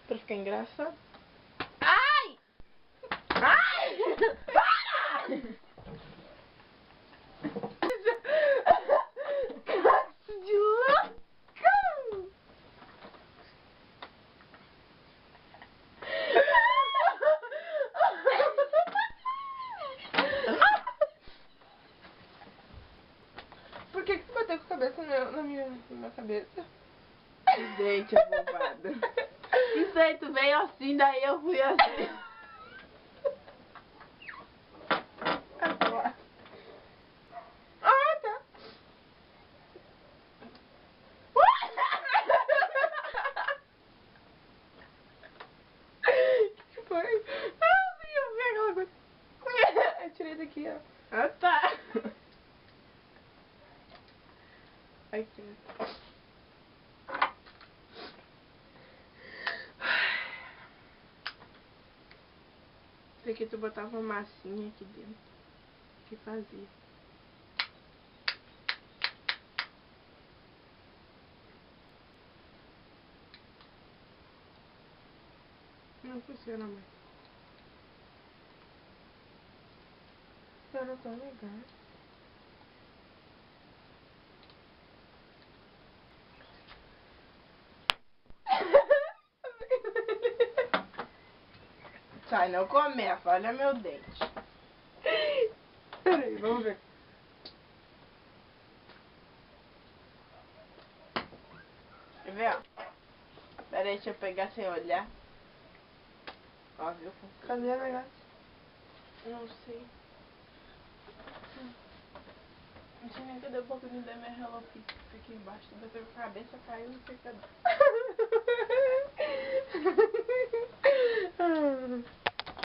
Pra ficar engraçado. Ai! Ai! Para! Caso de louco! Por que você bateu com a cabeça na minha cabeça? Gente, abobada. Isso aí, tu veio assim, daí eu fui assim. Agora. Ah, tá. Que foi? Ah, sim, eu vi aquela coisa. Eu tirei daqui, ó. Ah, tá. Aqui. Esse aqui tu botava uma massinha aqui dentro. Que fazia. Não funciona mais. Era tão legal. Sai, não começa, olha meu dente. Peraí, vamos ver. Quer ver, ó? Pera aí, deixa eu pegar sem olhar. Ó, viu? Cadê a negócio? Não sei. Não sei nem cadê o pouquinho da minha Hello Kitty. Fica embaixo, bateu a cabeça, caiu, não sei cadê.